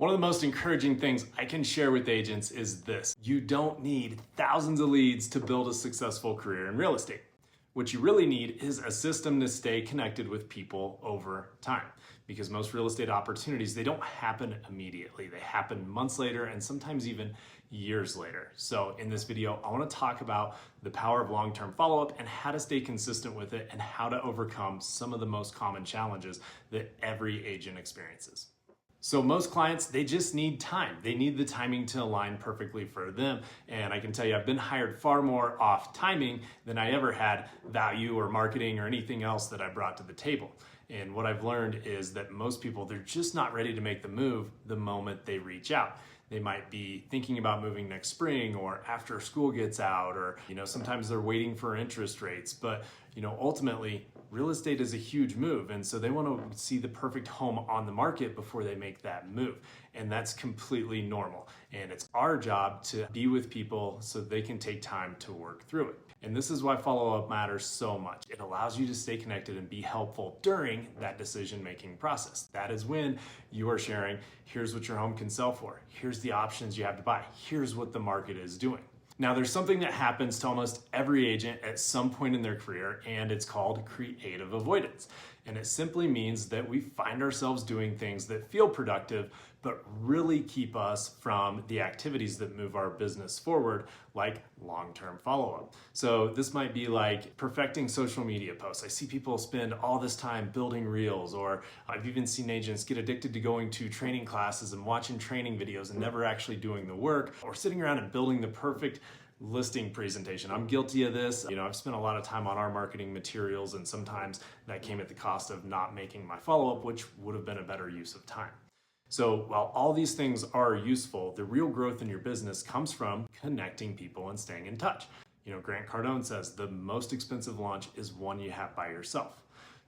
One of the most encouraging things I can share with agents is this: you don't need thousands of leads to build a successful career in real estate. What you really need is a system to stay connected with people over time, because most real estate opportunities, they don't happen immediately. They happen months later and sometimes even years later. So in this video, I want to talk about the power of long-term follow-up and how to stay consistent with it and how to overcome some of the most common challenges that every agent experiences. So most clients, they just need time. They need the timing to align perfectly for them. And I can tell you, I've been hired far more off timing than I ever had value or marketing or anything else that I brought to the table. And what I've learned is that most people, they're just not ready to make the move the moment they reach out. They might be thinking about moving next spring or after school gets out, or sometimes they're waiting for interest rates. But ultimately, real estate is a huge move, and so they want to see the perfect home on the market before they make that move. And that's completely normal. And it's our job to be with people so they can take time to work through it. And this is why follow-up matters so much. It allows you to stay connected and be helpful during that decision-making process. That is when you are sharing, here's what your home can sell for. Here's the options you have to buy. Here's what the market is doing. Now, there's something that happens to almost every agent at some point in their career, and it's called creative avoidance. And it simply means that we find ourselves doing things that feel productive, but really keep us from the activities that move our business forward, like long-term follow-up. So this might be like perfecting social media posts. I see people spend all this time building reels, or I've even seen agents get addicted to going to training classes and watching training videos and never actually doing the work, or sitting around and building the perfect listing presentation. I'm guilty of this. I've spent a lot of time on our marketing materials, and sometimes that came at the cost of not making my follow-up, which would have been a better use of time. So while all these things are useful, the real growth in your business comes from connecting people and staying in touch. Grant Cardone says the most expensive launch is one you have by yourself.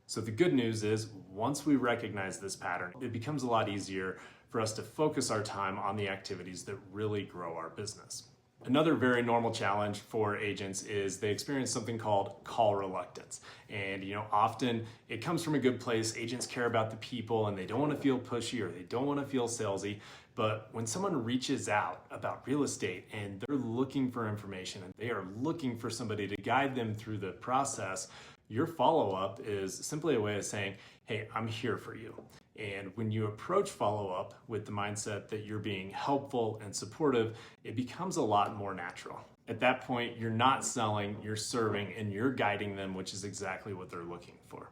So the good news is, once we recognize this pattern, it becomes a lot easier for us to focus our time on the activities that really grow our business. Another very normal challenge for agents is they experience something called call reluctance. And often it comes from a good place. Agents care about the people and they don't want to feel pushy or they don't want to feel salesy. But when someone reaches out about real estate and they're looking for information and they are looking for somebody to guide them through the process, your follow-up is simply a way of saying, hey, I'm here for you. And when you approach follow-up with the mindset that you're being helpful and supportive, it becomes a lot more natural. At that point, you're not selling, you're serving, and you're guiding them, which is exactly what they're looking for.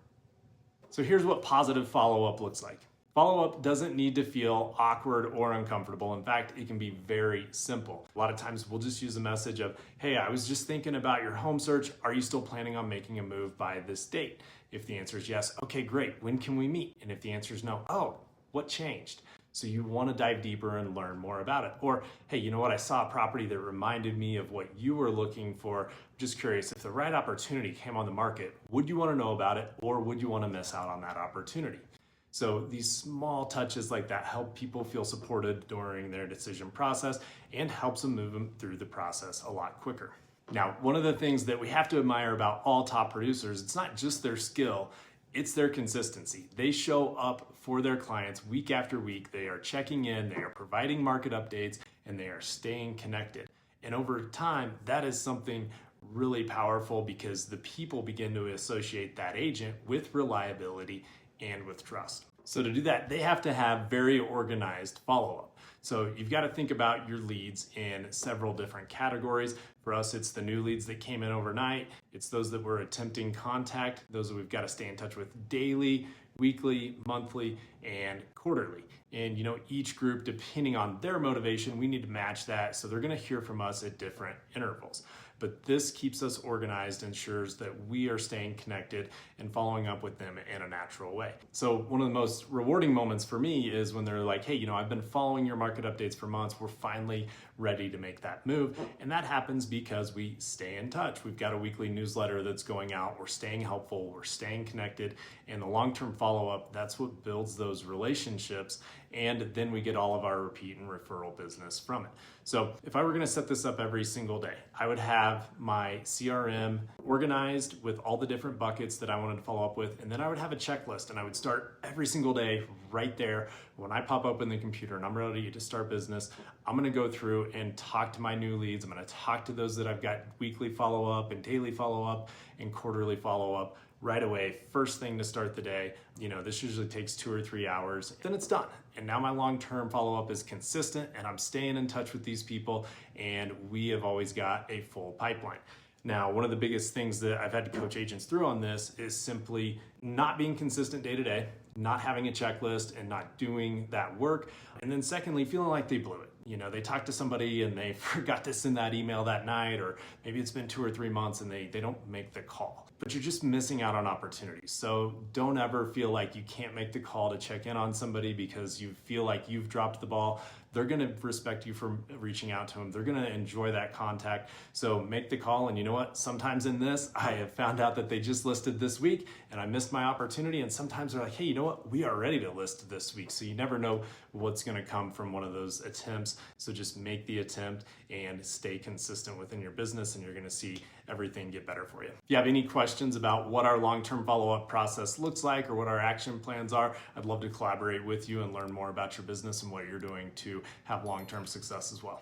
So here's what positive follow-up looks like. Follow-up doesn't need to feel awkward or uncomfortable. In fact, it can be very simple. A lot of times we'll just use a message of, hey, I was just thinking about your home search. Are you still planning on making a move by this date? If the answer is yes, okay, great. When can we meet? And if the answer is no, oh, what changed? So you want to dive deeper and learn more about it. Or, hey, you know what? I saw a property that reminded me of what you were looking for. Just curious, if the right opportunity came on the market, would you want to know about it, or would you want to miss out on that opportunity? So these small touches like that help people feel supported during their decision process and helps them move them through the process a lot quicker. Now, one of the things that we have to admire about all top producers, it's not just their skill, it's their consistency. They show up for their clients week after week. They are checking in, they are providing market updates, and they are staying connected. And over time, that is something really powerful because the people begin to associate that agent with reliability and with trust. So to do that, they have to have very organized follow-up. So you've got to think about your leads in several different categories. For us, it's the new leads that came in overnight. It's those that we're attempting contact, those that we've got to stay in touch with daily, weekly, monthly, and quarterly. And each group, depending on their motivation, we need to match that. So they're going to hear from us at different intervals. But this keeps us organized, ensures that we are staying connected and following up with them in a natural way. So one of the most rewarding moments for me is when they're like, hey, I've been following your market updates for months. We're finally ready to make that move. And that happens because we stay in touch. We've got a weekly newsletter that's going out. We're staying helpful. We're staying connected. And the long-term follow-up, that's what builds those relationships and then we get all of our repeat and referral business from it. So if I were gonna set this up every single day, I would have my CRM organized with all the different buckets that I wanted to follow up with, and then I would have a checklist, and I would start every single day right there. When I pop open the computer and I'm ready to start business, I'm gonna go through and talk to my new leads. I'm gonna talk to those that I've got weekly follow-up and daily follow-up and quarterly follow-up right away, first thing to start the day. This usually takes 2 or 3 hours, then it's done. And now my long-term follow-up is consistent, and I'm staying in touch with these people, and we have always got a full pipeline. Now, one of the biggest things that I've had to coach agents through on this is simply not being consistent day to day, not having a checklist and not doing that work. And then secondly, feeling like they blew it. They talked to somebody and they forgot to send that email that night, or maybe it's been 2 or 3 months and they don't make the call. But you're just missing out on opportunities. So don't ever feel like you can't make the call to check in on somebody because you feel like you've dropped the ball. They're gonna respect you for reaching out to them. They're gonna enjoy that contact. So make the call, and you know what? Sometimes in this, I have found out that they just listed this week and I missed my opportunity, and sometimes they're like, hey, you know what? We are ready to list this week. So you never know what's gonna come from one of those attempts. So just make the attempt and stay consistent within your business, and you're gonna see everything get better for you. If you have any questions about what our long-term follow-up process looks like or what our action plans are, I'd love to collaborate with you and learn more about your business and what you're doing to have long-term success as well.